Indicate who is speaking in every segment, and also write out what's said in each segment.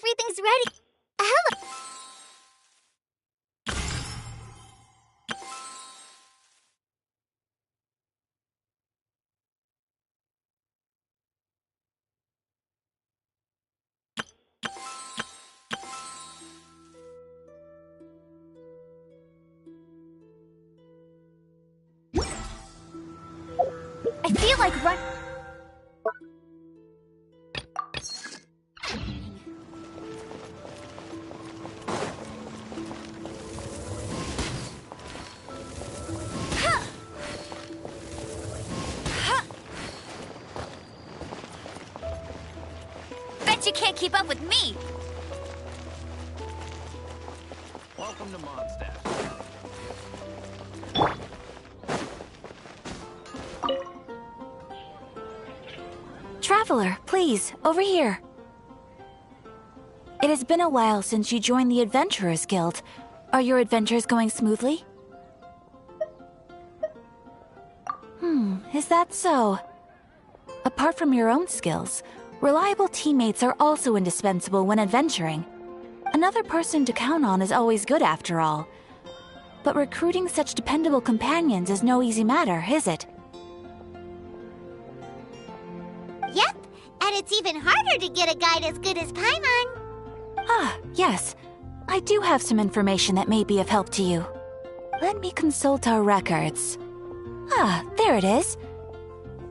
Speaker 1: everything's ready. Hello. I feel like run. Bet you can't keep up with me.
Speaker 2: Welcome to Mondstadt.
Speaker 3: Traveler, please, over here. It has been a while since you joined the Adventurers Guild. Are your adventures going smoothly? Is that so? Apart from your own skills, reliable teammates are also indispensable when adventuring. Another person to count on is always good after all. But recruiting such dependable companions is no easy matter, is it?
Speaker 1: Yep, and it's even harder to get a guide as good as Paimon.
Speaker 3: Ah, yes. I do have some information that may be of help to you. Let me consult our records. Ah, there it is.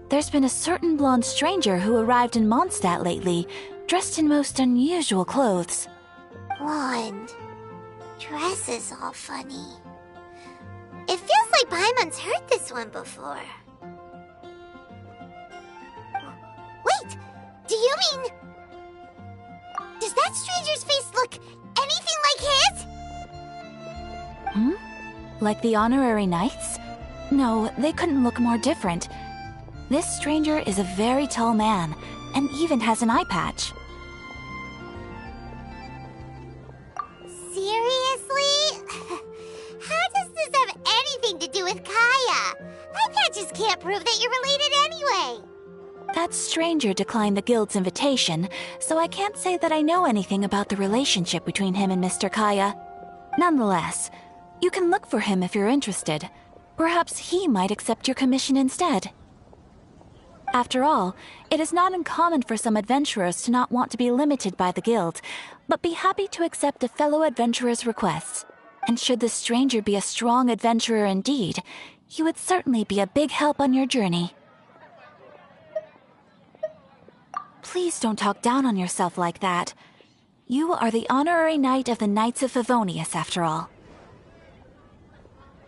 Speaker 3: There's been a certain blonde stranger who arrived in Mondstadt lately, dressed in most unusual clothes.
Speaker 1: Blonde. Dresses all funny. It feels like Paimon's heard this one before. Wait! Do you mean... Does that stranger's face look anything like his?
Speaker 3: Like the honorary knights? No, they couldn't look more different. This stranger is a very tall man, and even has an eye patch.
Speaker 1: Seriously? How does this have anything to do with Kaya? Eye patches can't prove that you're related anyway.
Speaker 3: That stranger declined the guild's invitation, so I can't say that I know anything about the relationship between him and Mr. Kaya. Nonetheless, you can look for him if you're interested. Perhaps he might accept your commission instead. After all, it is not uncommon for some adventurers to not want to be limited by the guild, but be happy to accept a fellow adventurer's requests. And should the stranger be a strong adventurer indeed, he would certainly be a big help on your journey. Please don't talk down on yourself like that. You are the honorary knight of the Knights of Favonius, after all.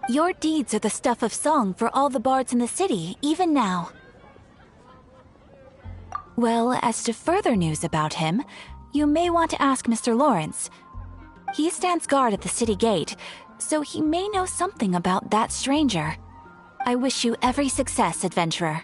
Speaker 3: Your deeds are the stuff of song for all the bards in the city, even now. Well, as to further news about him, you may want to ask Mr. Lawrence. He stands guard at the city gate, so he may know something about that stranger. I wish you every success, adventurer.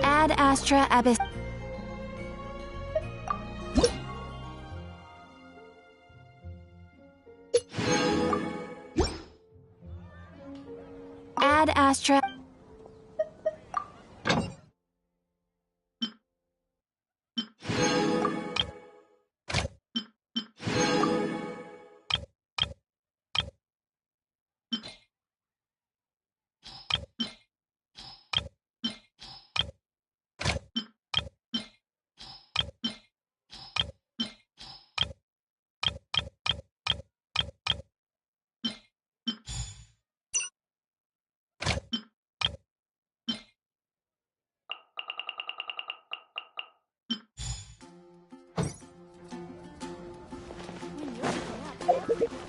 Speaker 3: Ad Astra Abyss. Ad Astra.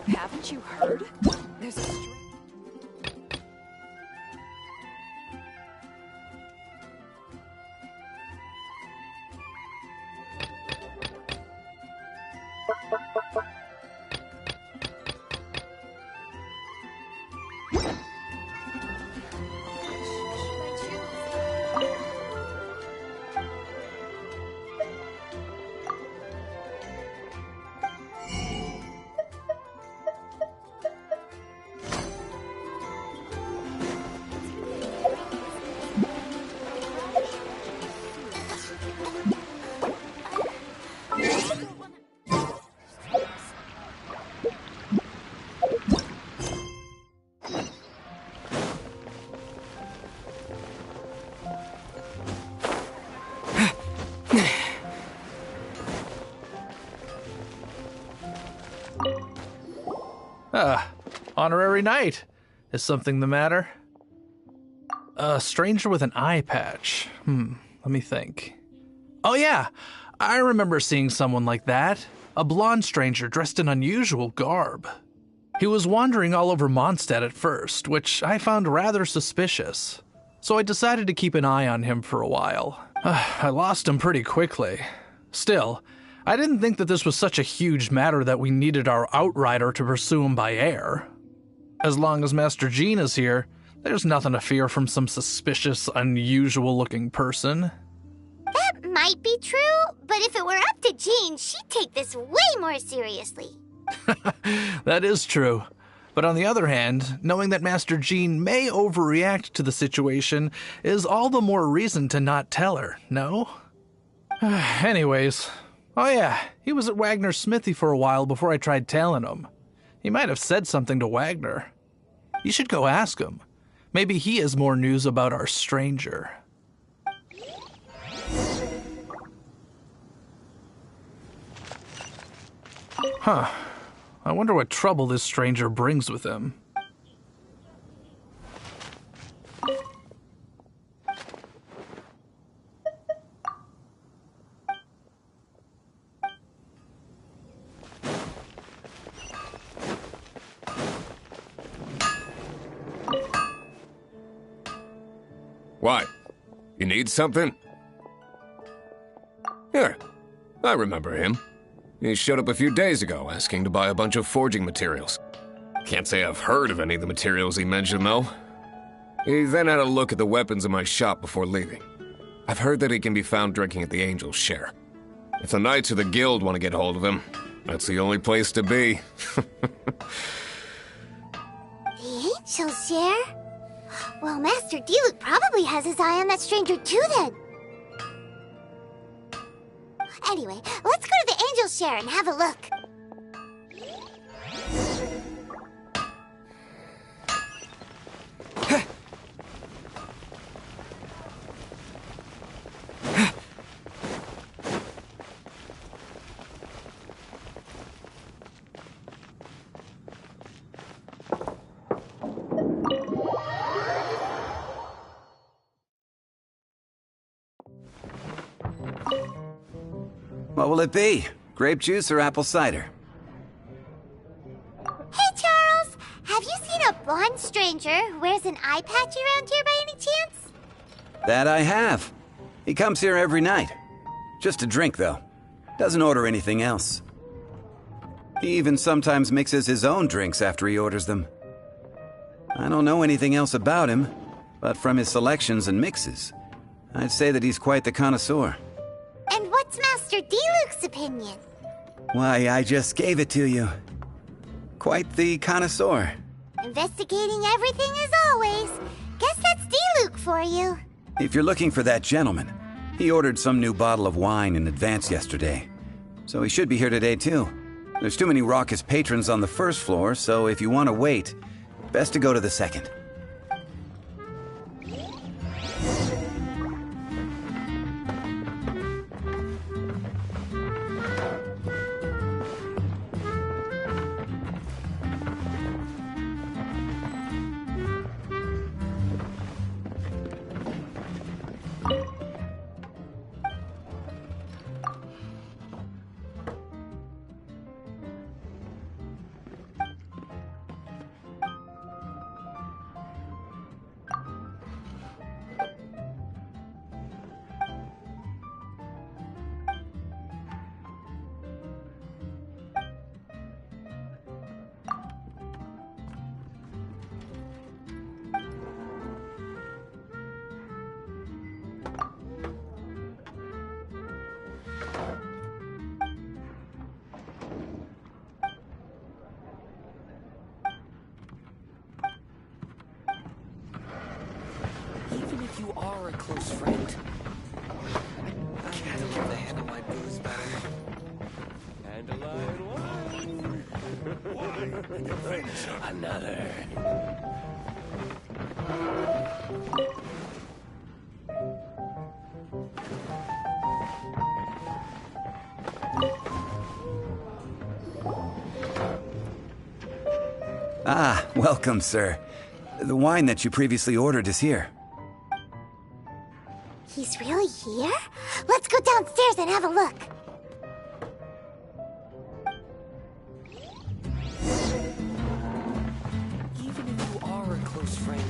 Speaker 4: Haven't you heard? There's a string.
Speaker 5: Honorary knight. Is something the matter? A stranger with an eye patch. Let me think. Oh yeah, I remember seeing someone like that. A blonde stranger dressed in unusual garb. He was wandering all over Mondstadt at first, which I found rather suspicious. So I decided to keep an eye on him for a while. I lost him pretty quickly. Still, I didn't think that this was such a huge matter that we needed our outrider to pursue him by air. As long as Master Jean is here, there's nothing to fear from some suspicious, unusual-looking person.
Speaker 1: That might be true, but if it were up to Jean, she'd take this way more seriously.
Speaker 5: That is true. But on the other hand, knowing that Master Jean may overreact to the situation is all the more reason to not tell her, no? Anyways, oh yeah, he was at Wagner's smithy for a while before I tried tailing him. He might have said something to Wagner. You should go ask him. Maybe he has more news about our stranger. Huh. I wonder what trouble this stranger brings with him.
Speaker 6: What? You need something? Here, I remember him. He showed up a few days ago asking to buy a bunch of forging materials. Can't say I've heard of any of the materials he mentioned, though. He then had a look at the weapons in my shop before leaving. I've heard that he can be found drinking at the Angel's Share. If the Knights of the Guild want to get hold of him, that's the only place to be.
Speaker 1: The Angel's Share? Well, Master Diluc probably has his eye on that stranger too, then. Anyway, let's go to the Angel's Share and have a look.
Speaker 7: What will it be? Grape juice or apple cider?
Speaker 1: Hey, Charles! Have you seen a blonde stranger who wears an eye patch around here by any chance?
Speaker 7: That I have. He comes here every night. Just to drink, though. Doesn't order anything else. He even sometimes mixes his own drinks after he orders them. I don't know anything else about him, but from his selections and mixes, I'd say that he's quite the connoisseur.
Speaker 1: And what's Master Diluc's opinion?
Speaker 7: Why, I just gave it to you. Quite the connoisseur.
Speaker 1: Investigating everything as always. Guess that's Diluc for you.
Speaker 7: If you're looking for that gentleman, he ordered some new bottle of wine in advance yesterday. So he should be here today, too. There's too many raucous patrons on the first floor, so if you want to wait, best to go to the second.
Speaker 2: Even if you are a close friend, I gotta love the Handelight booze better. Handelight wine. Another.
Speaker 7: Ah, welcome, sir. The wine that you previously ordered is here.
Speaker 1: He's really here? Let's go downstairs and have a look.
Speaker 2: Even if you are a close friend,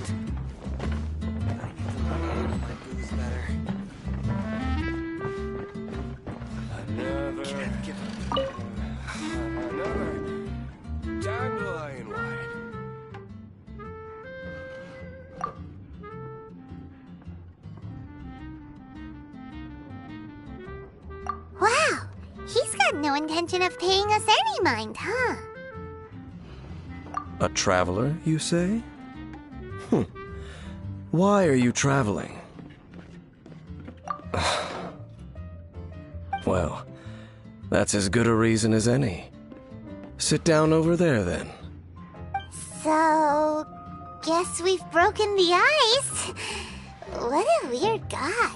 Speaker 2: I need to handle my booze better. I never give up. Another dandelion wine.
Speaker 1: Wow, he's got no intention of paying us any mind, huh?
Speaker 2: A traveler, you say? Why are you traveling? Well, that's as good a reason as any. Sit down over there, then.
Speaker 1: So, guess we've broken the ice. What a weird guy.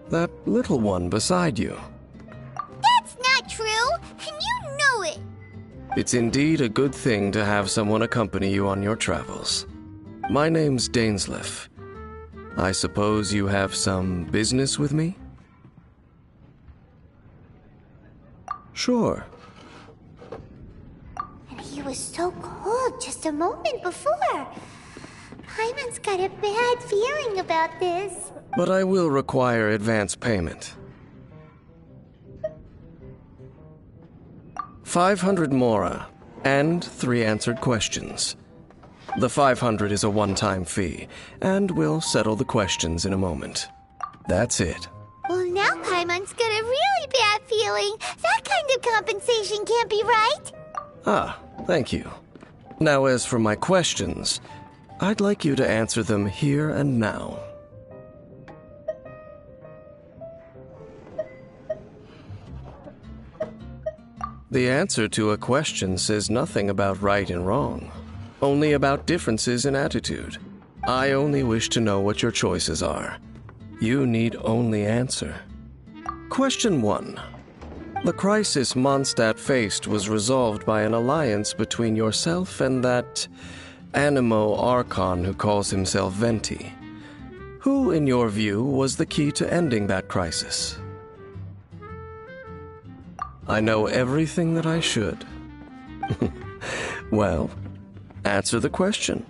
Speaker 2: That little one beside you.
Speaker 1: That's not true, and you know it.
Speaker 2: It's indeed a good thing to have someone accompany you on your travels. My name's Dainsleif. I suppose you have some business with me? Sure.
Speaker 1: And he was so cold just a moment before. Paimon's got a bad feeling about this.
Speaker 2: But I will require advance payment. 500 mora, and 3 answered questions. The 500 is a one-time fee, and we'll settle the questions in a moment. That's it.
Speaker 1: Well, now Paimon's got a really bad feeling. That kind of compensation can't be right.
Speaker 2: Ah, thank you. Now, as for my questions, I'd like you to answer them here and now. The answer to a question says nothing about right and wrong, only about differences in attitude. I only wish to know what your choices are. You need only answer. Question 1. The crisis Mondstadt faced was resolved by an alliance between yourself and that Animo Archon who calls himself Venti. Who, in your view, was the key to ending that crisis? I know everything that I should. Well, answer the question.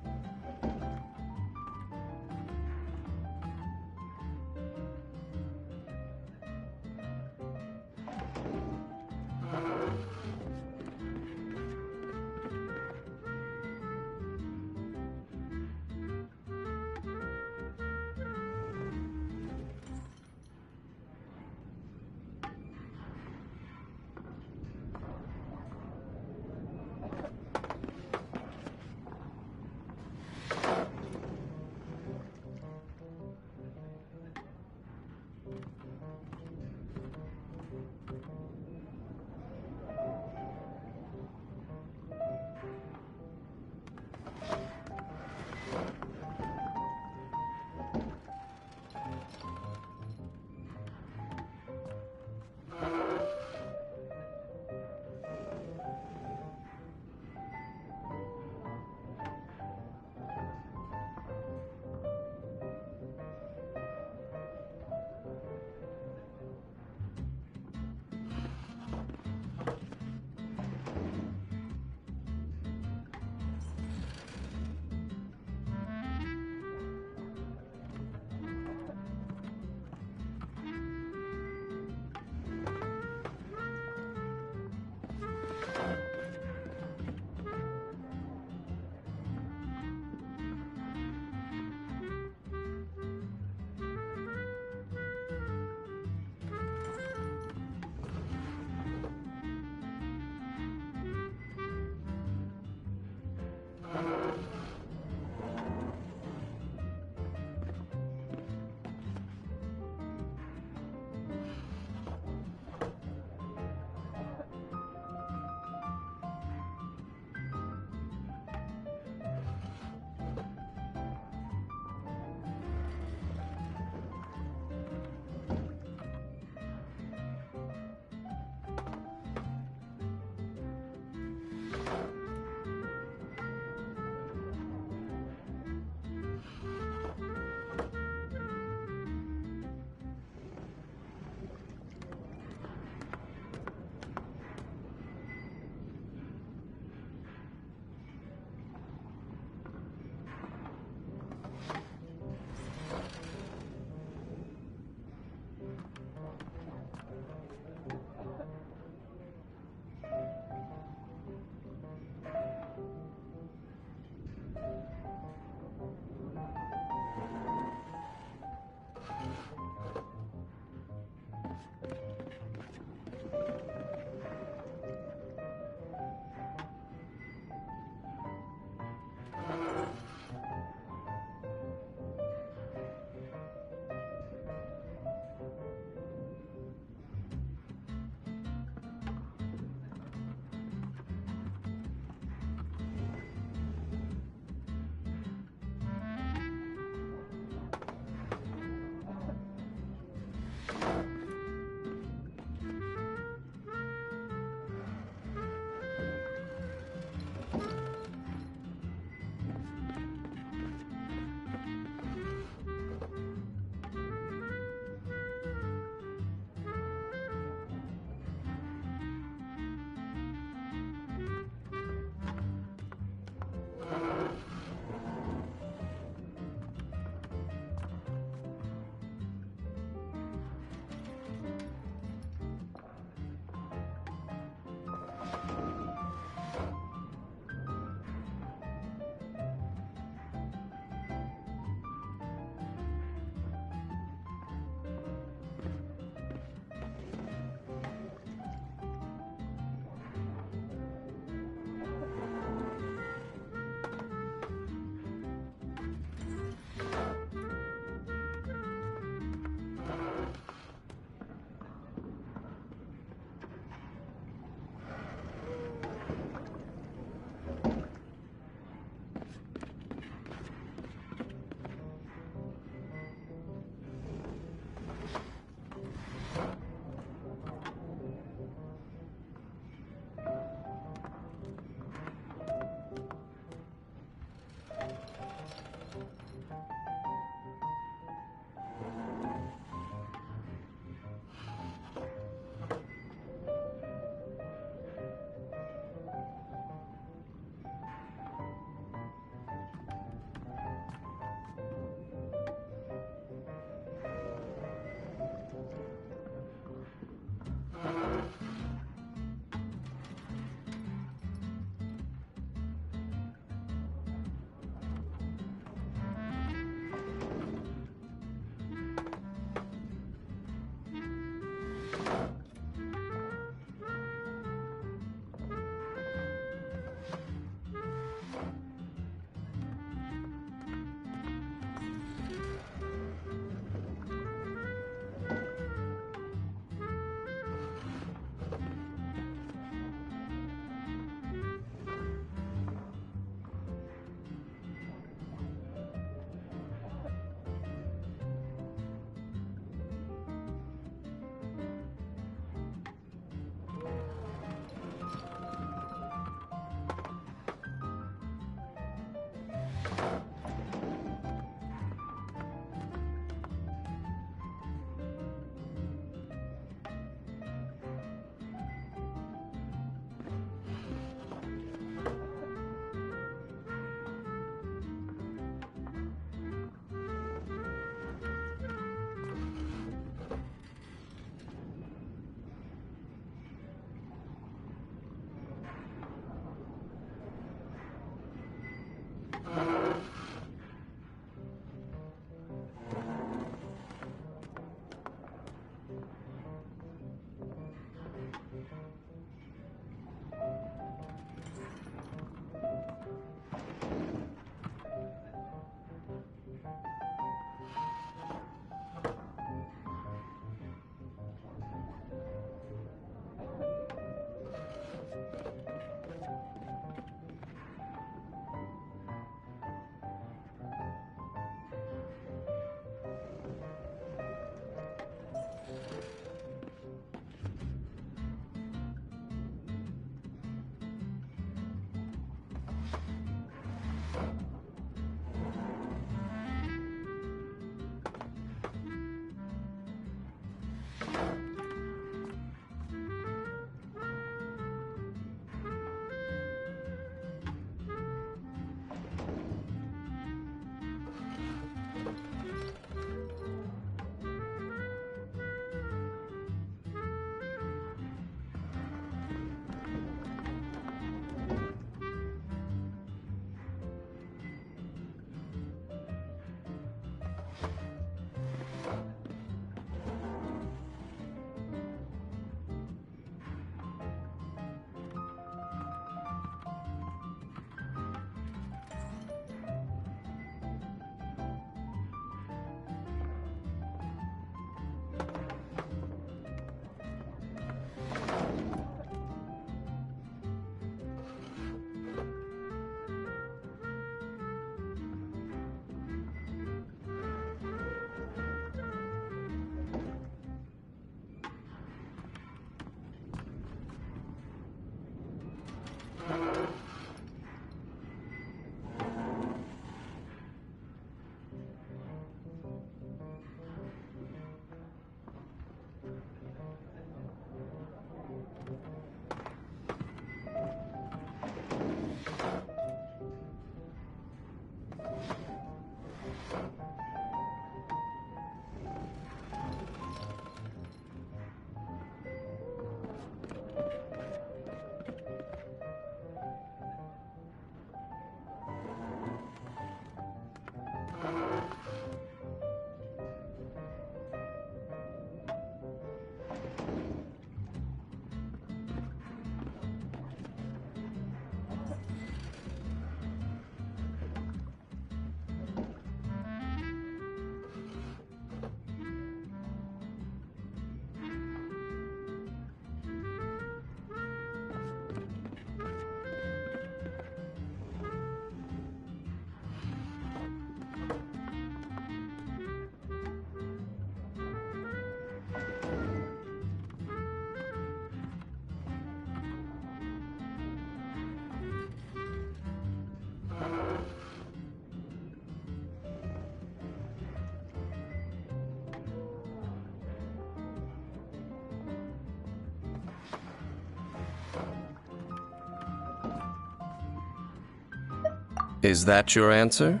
Speaker 2: Is that your answer?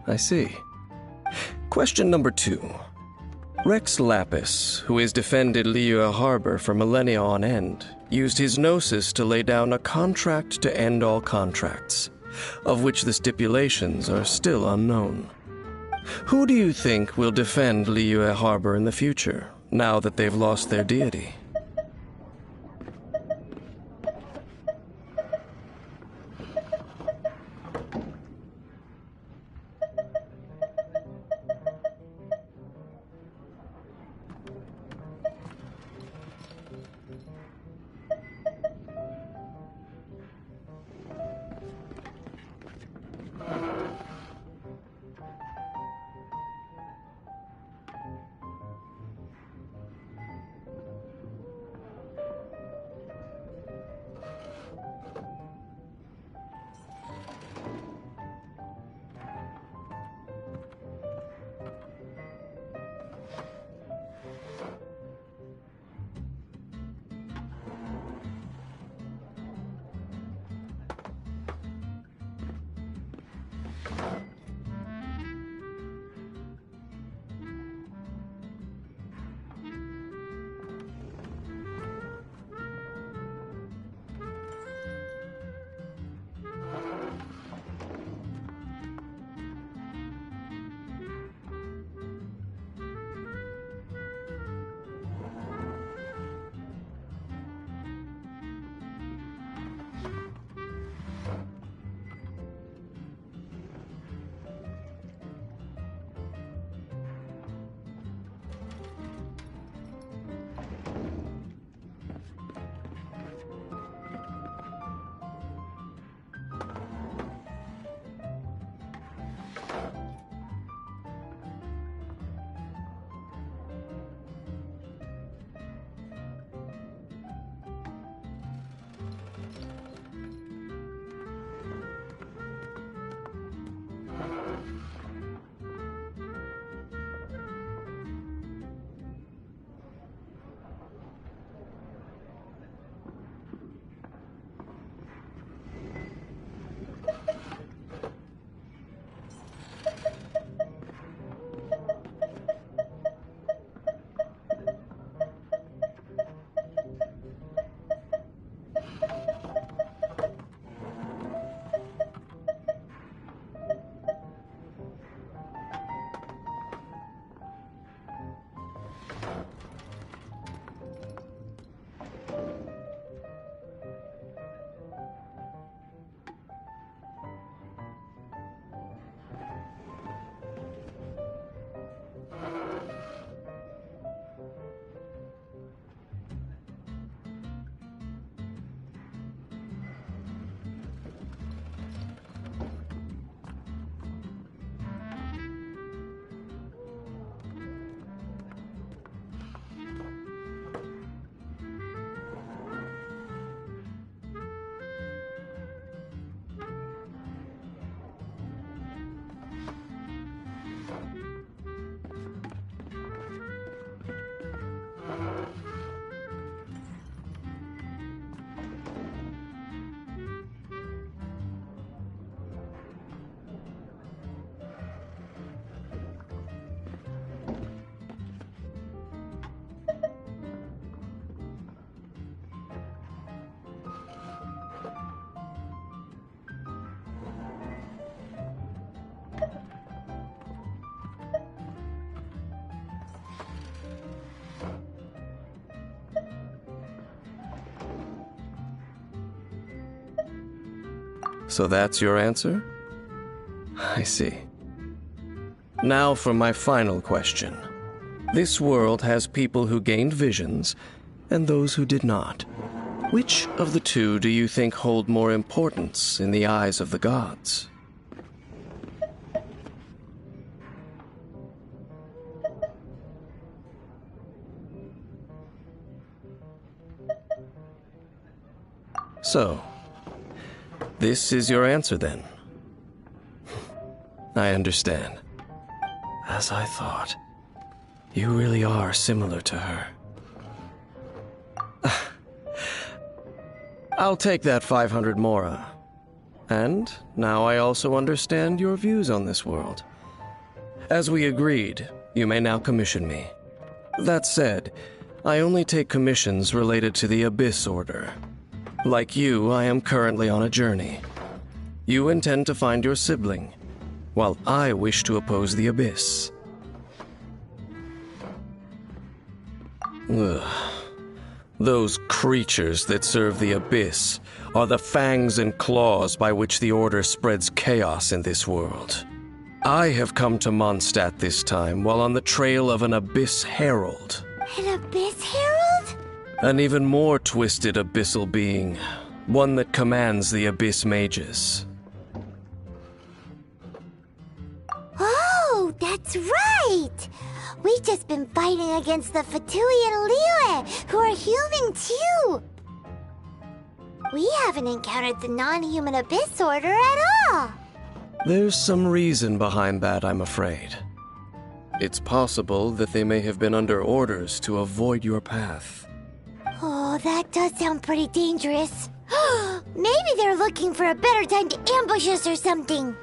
Speaker 2: I see. Question number 2. Rex Lapis, who has defended Liyue Harbor for millennia on end, used his gnosis to lay down a contract to end all contracts, of which the stipulations are still unknown. Who do you think will defend Liyue Harbor in the future, now that they've lost their deity? So that's your answer? I see. Now for my final question. This world has people who gained visions and those who did not. Which of the two do you think hold more importance in the eyes of the gods? So, this is your answer then? I understand. As I thought. You really are similar to her. I'll take that 500 mora. And now I also understand your views on this world. As we agreed, you may now commission me. That said, I only take commissions related to the Abyss Order. Like you, I am currently on a journey. You intend to find your sibling, while I wish to oppose the Abyss. Ugh. Those creatures that serve the Abyss are the fangs and claws by which the Order spreads chaos in this world. I have come to Mondstadt this time while on the trail of an Abyss Herald.
Speaker 1: An Abyss Herald?
Speaker 2: An even more twisted abyssal being, one that commands the Abyss Mages.
Speaker 1: Oh, that's right! We've just been fighting against the Fatui and Liyue, who are human too! We haven't encountered the non-human Abyss Order at all!
Speaker 2: There's some reason behind that, I'm afraid. It's possible that they may have been under orders to avoid your path.
Speaker 1: Oh, that does sound pretty dangerous. Maybe they're looking for a better time to ambush us or something.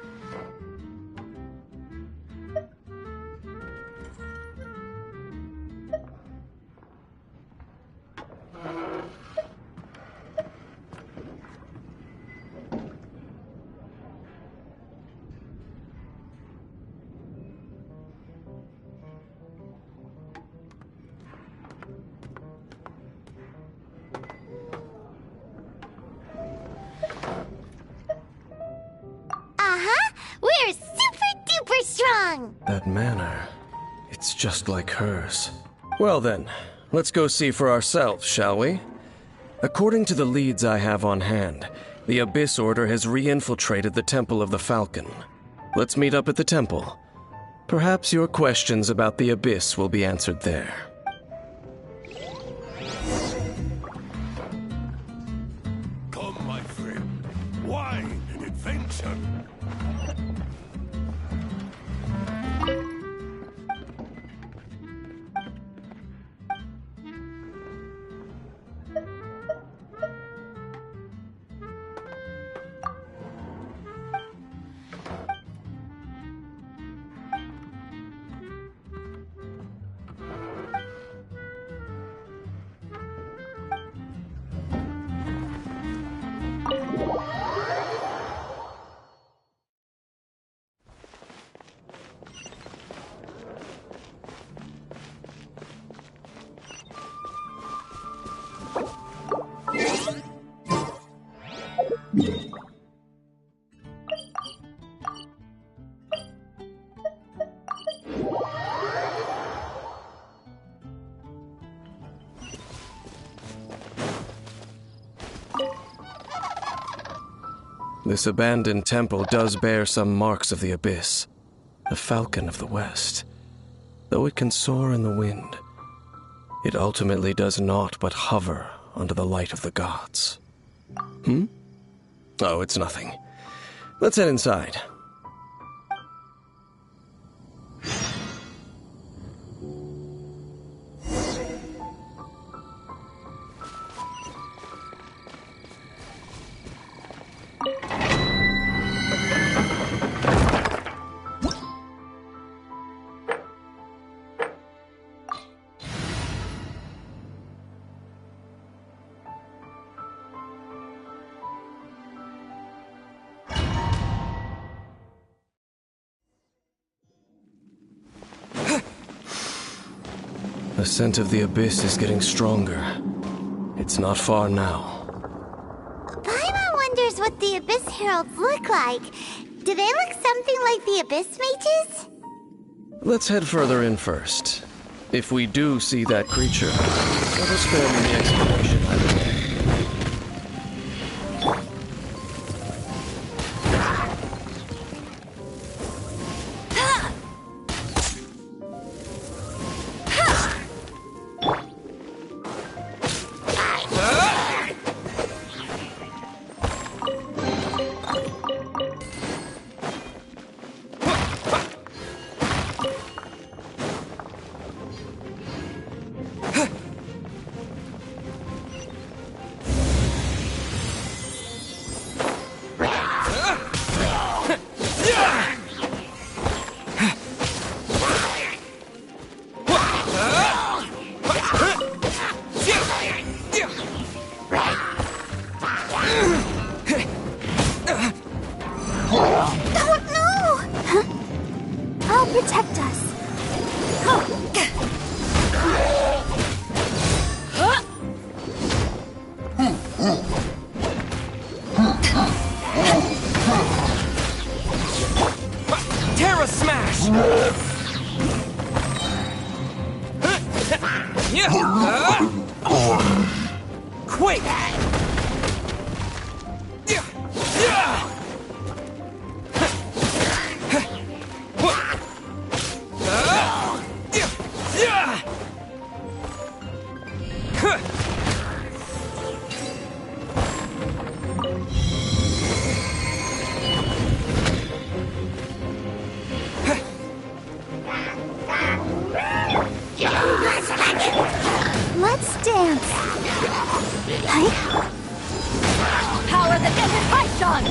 Speaker 1: We're super duper strong!
Speaker 2: That manner, it's just like hers. Well then, let's go see for ourselves, shall we? According to the leads I have on hand, the Abyss Order has re-infiltrated the Temple of the Falcon. Let's meet up at the temple. Perhaps your questions about the Abyss will be answered there.
Speaker 8: Come, my friend. Wine and adventure.
Speaker 2: This abandoned temple does bear some marks of the Abyss, the Falcon of the West. Though it can soar in the wind, it ultimately does naught but hover under the light of the gods. Oh, it's nothing. Let's head inside. The scent of the Abyss is getting stronger. It's not far now.
Speaker 1: Paimon wonders what the Abyss Heralds look like. Do they look something like the Abyss Mages?
Speaker 2: Let's head further in first. If we do see that creature, that'll spare me the explanation either way.
Speaker 9: Aura Smash! Quake!
Speaker 1: Let's dance. Hi.
Speaker 3: Power the desert python!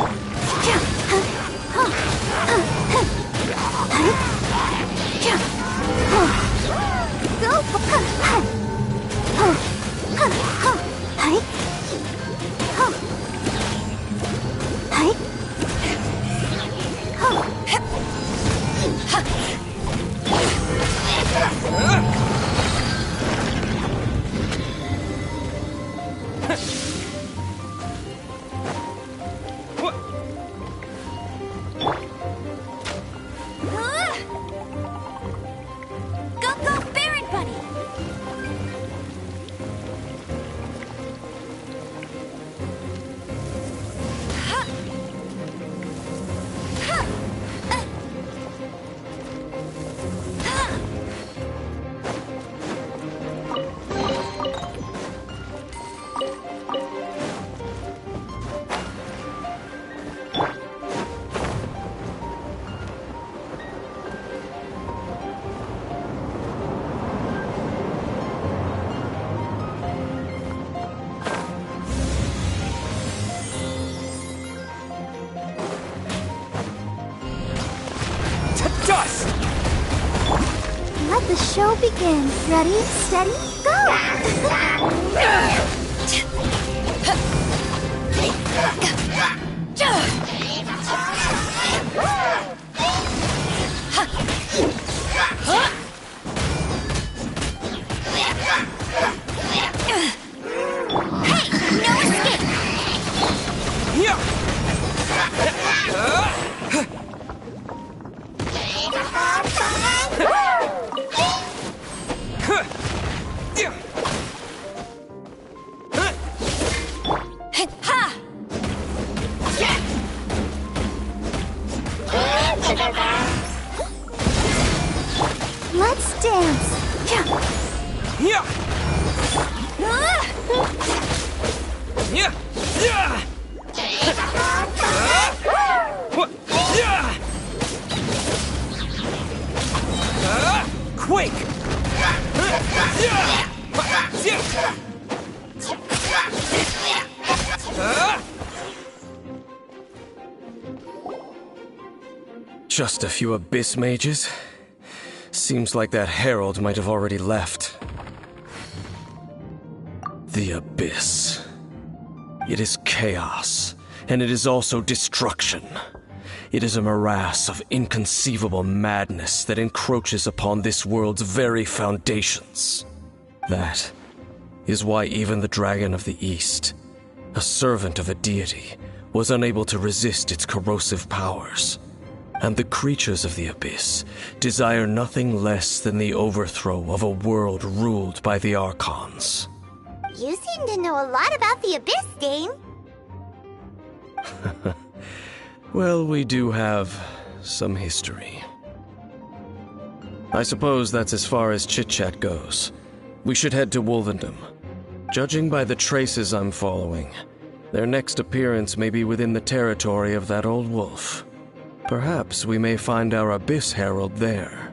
Speaker 3: Go, go, Baron Bunny!
Speaker 9: Dust!
Speaker 1: Let the show begin. Ready, steady, Let's dance.
Speaker 9: Quake!
Speaker 2: Just a few Abyss mages? Seems like that herald might have already left. The Abyss. It is chaos, and it is also destruction. It is a morass of inconceivable madness that encroaches upon this world's very foundations. That is why even the Dragon of the East, a servant of a deity, was unable to resist its corrosive powers. And the creatures of the Abyss desire nothing less than the overthrow of a world ruled by the Archons.
Speaker 1: You seem to know a lot about the Abyss, Dane.
Speaker 2: Well, we do have some history. I suppose that's as far as chit-chat goes. We should head to Wolvendom. Judging by the traces I'm following, their next appearance may be within the territory of that old wolf. Perhaps we may find our Abyss Herald there.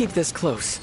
Speaker 9: keep this close.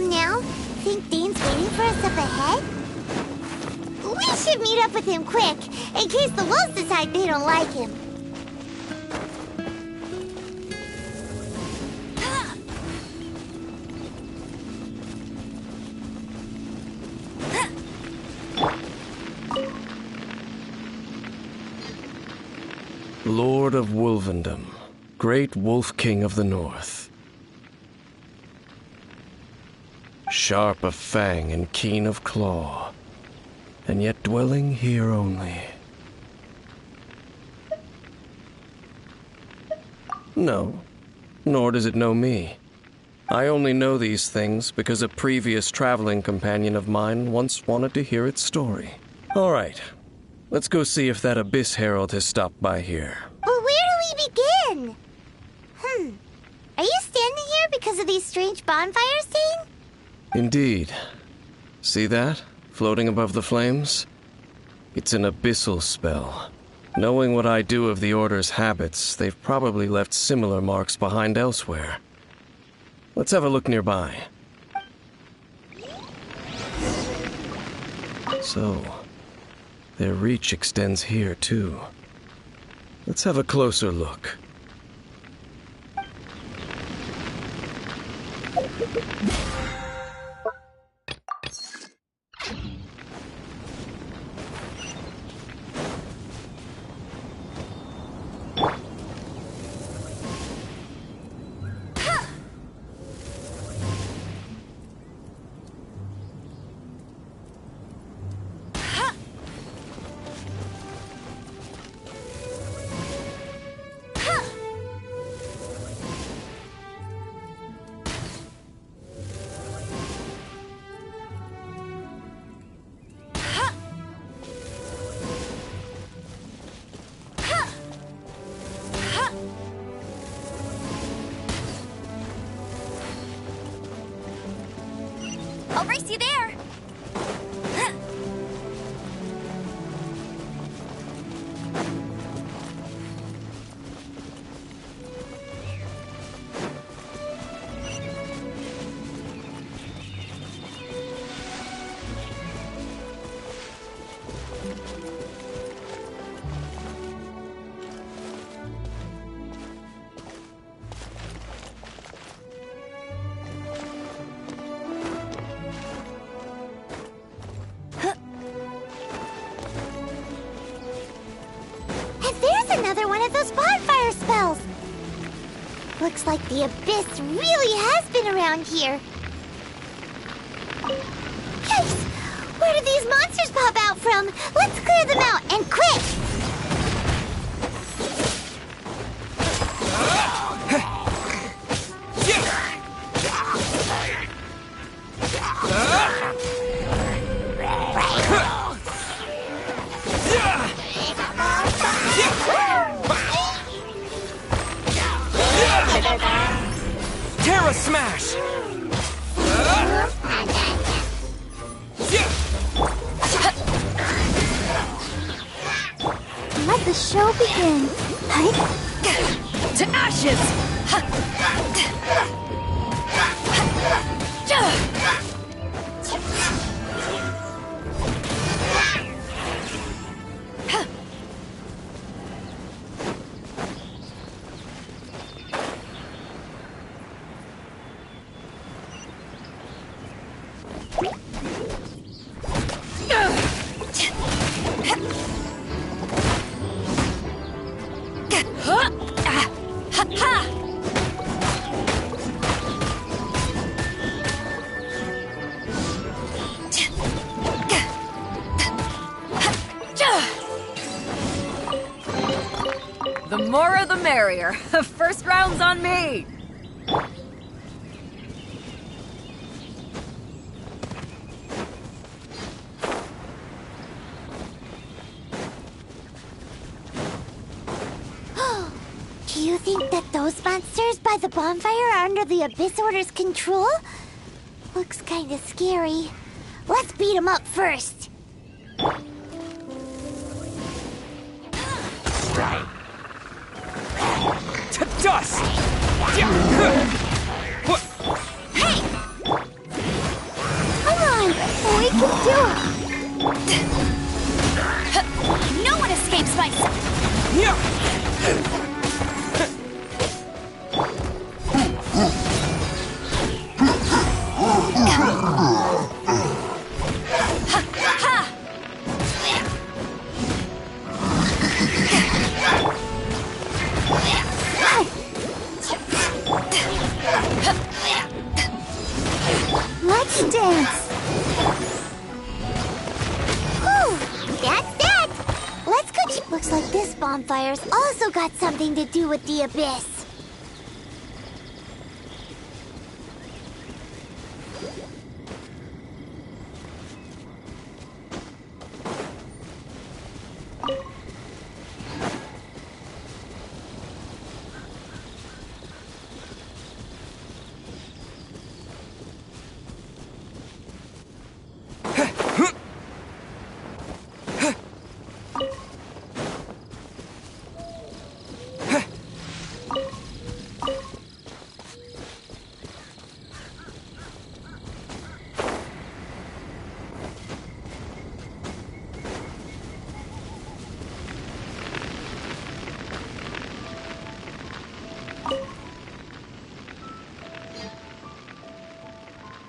Speaker 1: Now, think Dean's waiting for us up ahead? We should meet up with him quick, in case the wolves decide they don't like him.
Speaker 2: Lord of Wolvendom, great Wolf King of the North. Sharp of fang and keen of claw, and yet dwelling here only. No, nor does it know me. I only know these things because a previous traveling companion of mine once wanted to hear its story. All right, let's go see if that Abyss Herald has stopped by here.
Speaker 1: Well, where do we begin? Are you standing here because of these strange bonfires, Dean?
Speaker 2: Indeed. See that? Floating above the flames? It's an abyssal spell. Knowing what I do of the Order's habits, they've probably left similar marks behind elsewhere. Let's have a look nearby. So, their reach extends here, too. Let's have a closer look.
Speaker 3: I'll race you there.
Speaker 1: Another one of those bonfire spells! Looks like the abyss really has been around here. Yikes! Where did these monsters pop out from? Let's clear them out, and quick!
Speaker 9: Terra Smash!
Speaker 1: Let the show begin.
Speaker 3: To ashes!
Speaker 4: The more the merrier. First round's on me.
Speaker 1: Do you think that those monsters by the bonfire are under the Abyss Order's control? Looks kinda scary. Let's beat them up first.
Speaker 9: To dust!
Speaker 1: Hey! Come on! We can do it!
Speaker 3: No one escapes my...
Speaker 1: Let's dance! Whew! That's that! Let's go Looks like this bonfire's also got something to do with the Abyss.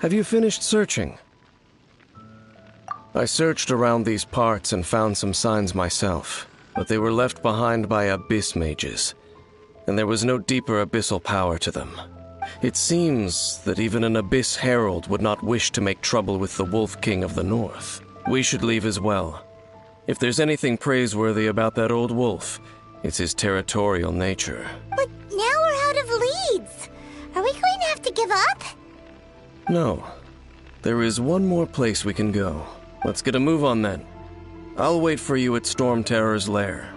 Speaker 2: Have you finished searching? I searched around these parts and found some signs myself, but they were left behind by abyss mages, and there was no deeper abyssal power to them. It seems that even an abyss herald would not wish to make trouble with the Wolf King of the North. We should leave as well. If there's anything praiseworthy about that old wolf, it's his territorial nature.
Speaker 1: But now we're out of leads. Are we going to have to give up?
Speaker 2: No. There is one more place we can go. Let's get a move on then. I'll wait for you at Storm Terror's lair.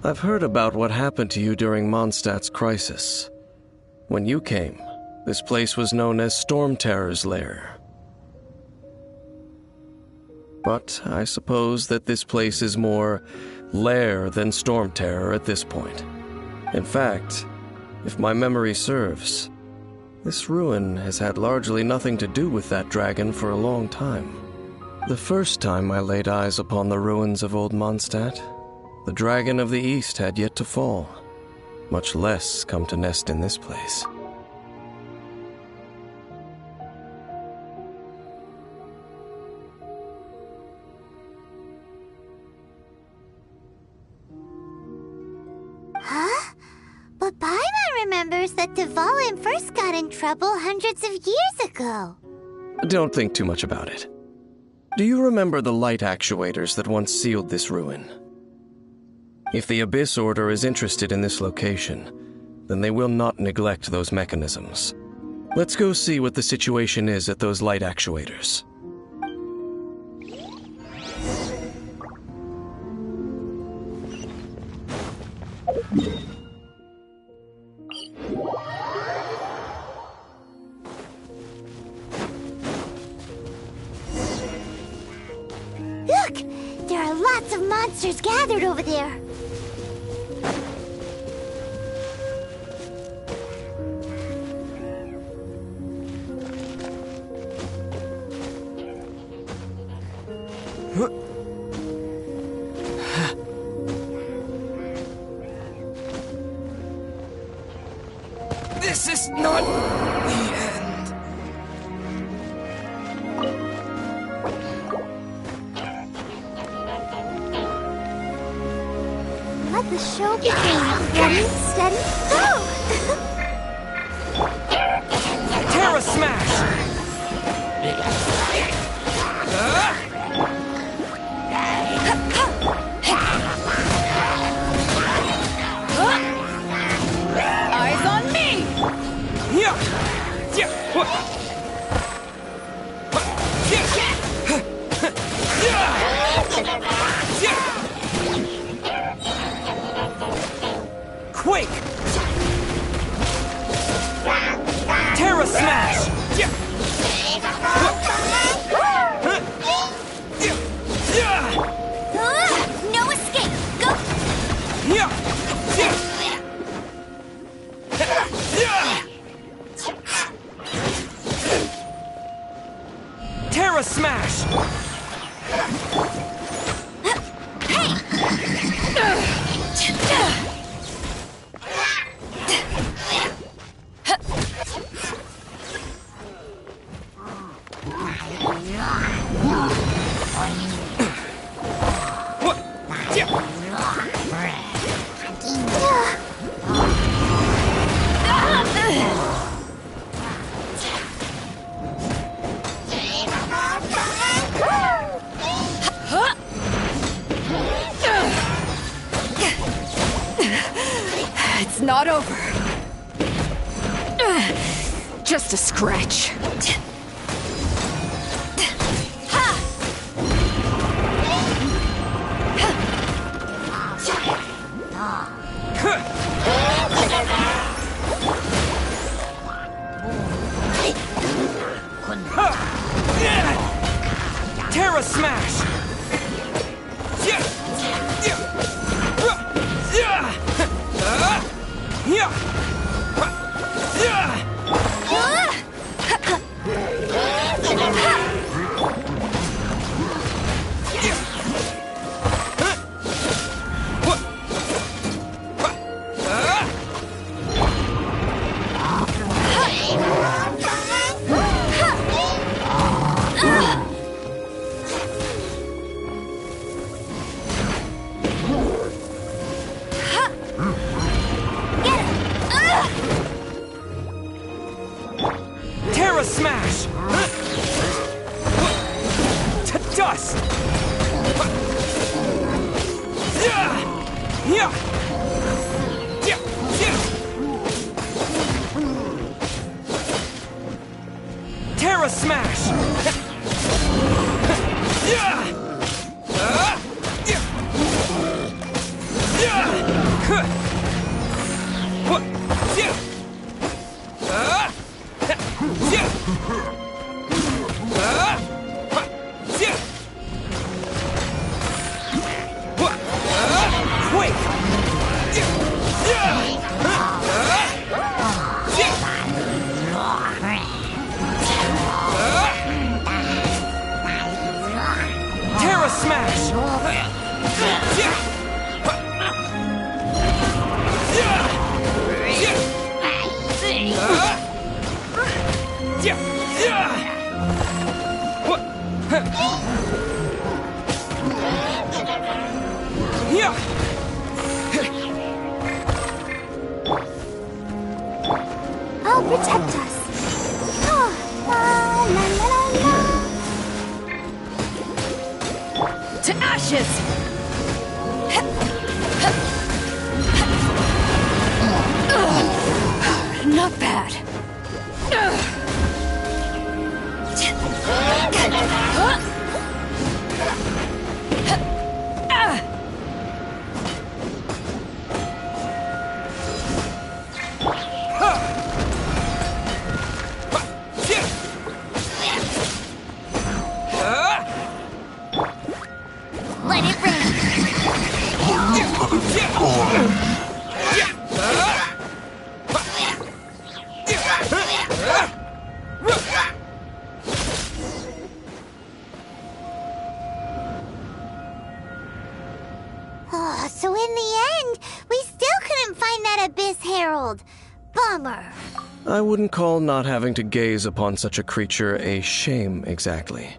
Speaker 2: I've heard about what happened to you during Mondstadt's crisis. When you came, this place was known as Storm Terror's lair. But I suppose that this place is more lair than Storm Terror at this point. In fact, if my memory serves, this ruin has had largely nothing to do with that dragon for a long time. The first time I laid eyes upon the ruins of Old Mondstadt, the Dragon of the East had yet to fall, much less come to nest in this place.
Speaker 1: Huh? But Paimon remembers that Dvalin first got in trouble hundreds of years ago.
Speaker 2: Don't think too much about it. Do you remember the light actuators that once sealed this ruin? If the Abyss Order is interested in this location, then they will not neglect those mechanisms. Let's go see what the situation is at those light actuators.
Speaker 1: Look! There are lots of monsters gathered over there.
Speaker 9: Huh? This is not the end.
Speaker 1: Let the show begin. Ready, steady, go!
Speaker 9: Terra Smash!
Speaker 4: Eyes on me!
Speaker 9: Yeah! Yeah! Quake! Terra Smash!
Speaker 1: No escape! Go!
Speaker 9: Terra Smash!
Speaker 4: It's not over. Just a scratch.
Speaker 9: Terra Smash! Terra Smash! To dust! Terra Smash! Quake! Terra Smash!
Speaker 1: I'll protect us. Oh, la, la, la, la.
Speaker 4: To ashes! Not bad.
Speaker 1: Let it rain. Oh, so in the end, we still couldn't find that Abyss Herald. Bummer.
Speaker 2: I wouldn't call not having to gaze upon such a creature a shame exactly.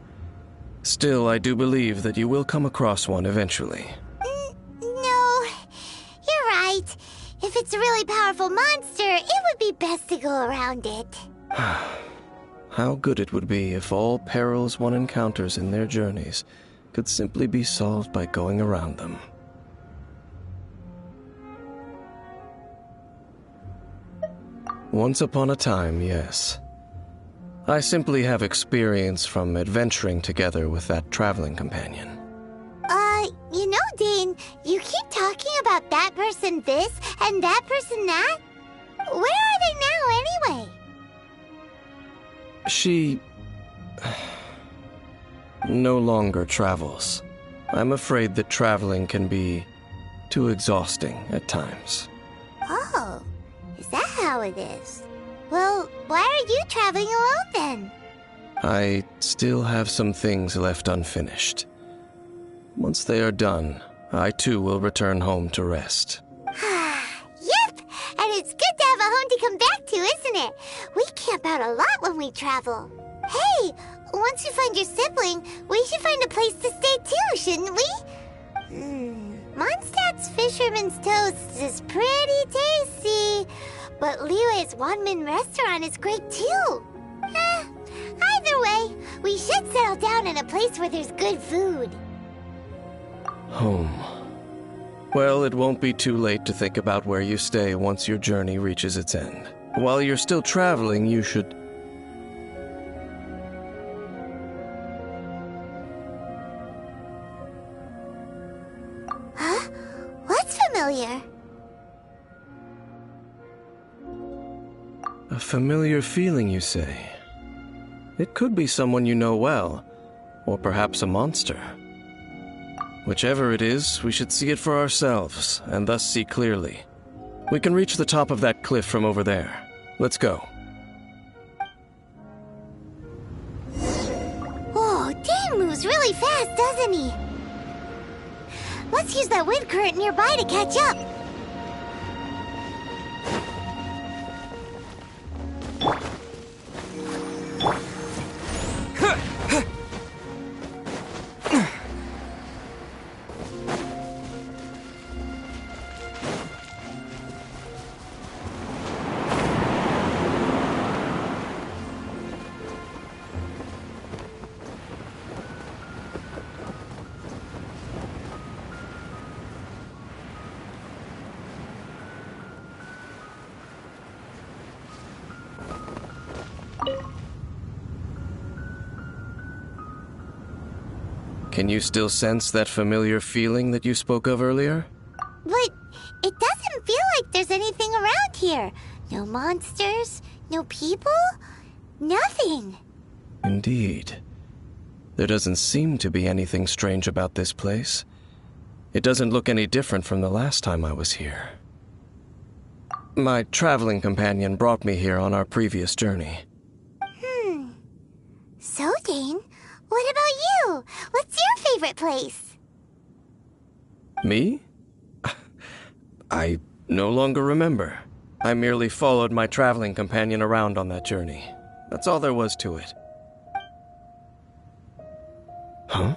Speaker 2: Still, I do believe that you will come across one eventually.
Speaker 1: No, you're right. If it's a really powerful monster, it would be best to go around it.
Speaker 2: How good it would be if all perils one encounters in their journeys could simply be solved by going around them. Once upon a time, yes. I simply have experience from adventuring together with that traveling companion.
Speaker 1: You know, Dane, you keep talking about that person this and that person that. Where are they now, anyway?
Speaker 2: She no longer travels. I'm afraid that traveling can be too exhausting at times.
Speaker 1: Oh, is that how it is? Well, why are you traveling alone then?
Speaker 2: I still have some things left unfinished. Once they are done, I too will return home to rest.
Speaker 1: Yep, and it's good to have a home to come back to, isn't it? We camp out a lot when we travel. Hey, once you find your sibling, we should find a place to stay too, shouldn't we? Mondstadt's Fisherman's Toast is pretty tasty, but Liyue's one-man restaurant is great too. Either way, we should settle down in a place where there's good food.
Speaker 2: Home. Well, it won't be too late to think about where you stay once your journey reaches its end. While you're still traveling, you should...
Speaker 1: Huh? What's familiar?
Speaker 2: A familiar feeling, you say? It could be someone you know well, or perhaps a monster. Whichever it is, we should see it for ourselves, and thus see clearly. We can reach the top of that cliff from over there. Let's go.
Speaker 1: Whoa, Dane moves really fast, doesn't he? Let's use that wind current nearby to catch up.
Speaker 2: Can you still sense that familiar feeling that you spoke of earlier?
Speaker 1: But it doesn't feel like there's anything around here. No monsters, no people, nothing.
Speaker 2: Indeed. There doesn't seem to be anything strange about this place. It doesn't look any different from the last time I was here. My traveling companion brought me here on our previous journey.
Speaker 1: So, Dane, what about you? What's your favorite place?
Speaker 2: Me? I no longer remember. I merely followed my traveling companion around on that journey. That's all there was to it. Huh?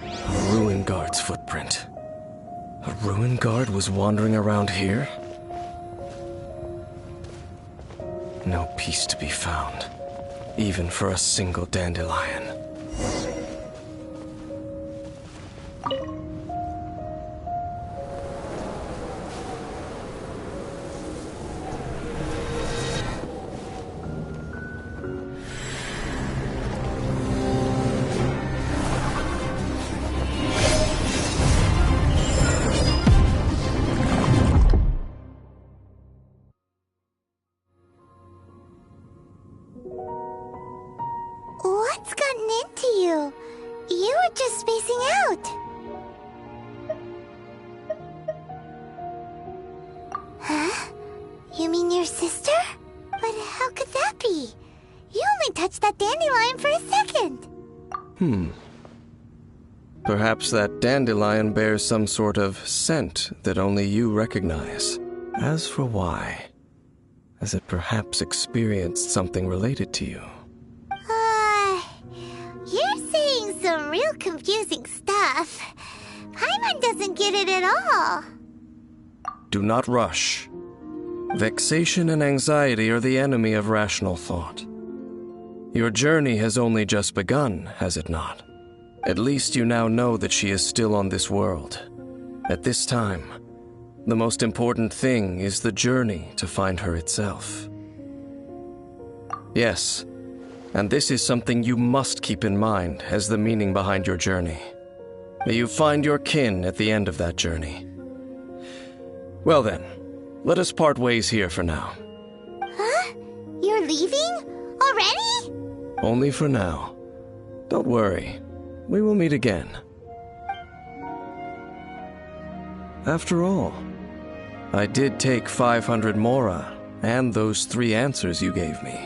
Speaker 2: A ruin guard's footprint. A ruin guard was wandering around here? No peace to be found, even for a single dandelion.
Speaker 1: What's gotten into you? You were just spacing out. Huh? You mean your sister? But how could that be? You only touched that dandelion for a second.
Speaker 2: Perhaps that dandelion bears some sort of scent that only you recognize. As for why, has it perhaps experienced something related to you?
Speaker 1: You're saying some real confusing stuff. Paimon doesn't get it at all.
Speaker 2: Do not rush. Vexation and anxiety are the enemy of rational thought. Your journey has only just begun, has it not? At least you now know that she is still on this world. At this time, the most important thing is the journey to find her itself. Yes, and this is something you must keep in mind as the meaning behind your journey. May you find your kin at the end of that journey. Well then, let us part ways here for now.
Speaker 1: Huh? You're leaving? Already?
Speaker 2: Only for now. Don't worry, we will meet again. After all, I did take 500 mora and those 3 answers you gave me.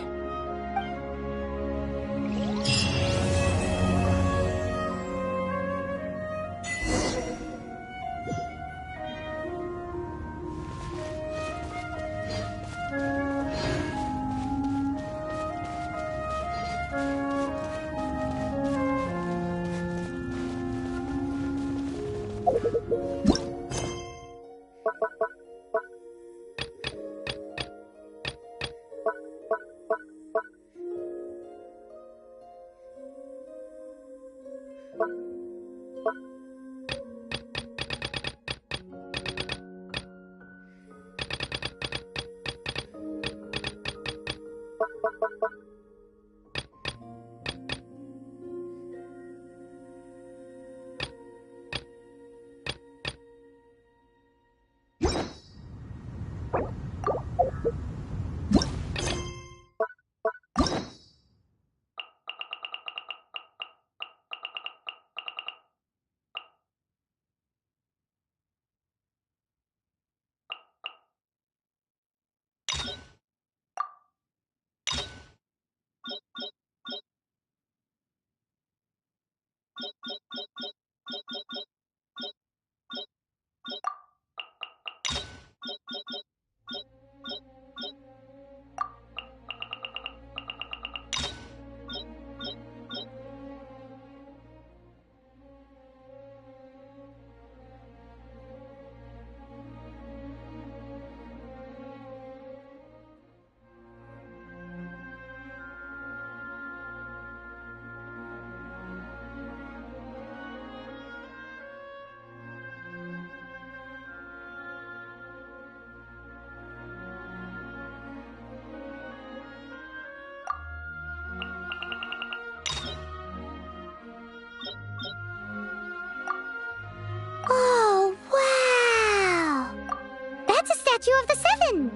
Speaker 1: Oh, wow! That's a statue of the 7!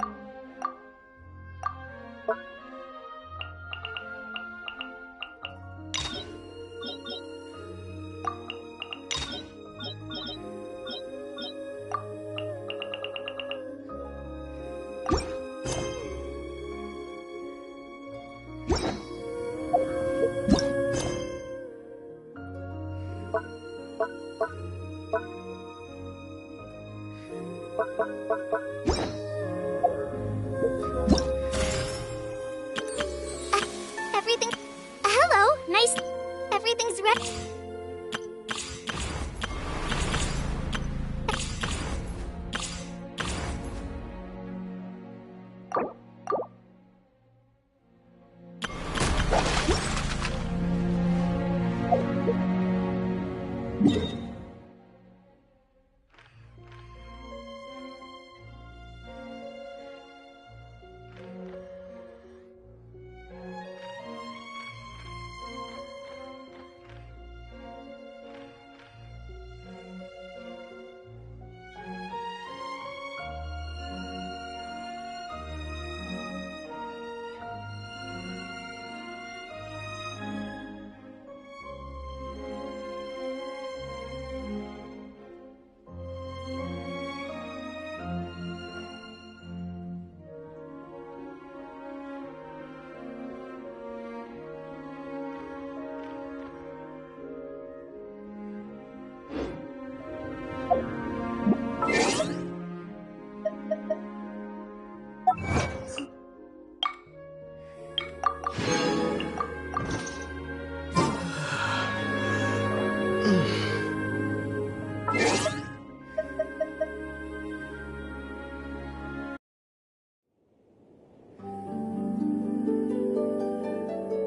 Speaker 1: Everything... Hello, nice... Everything's ready.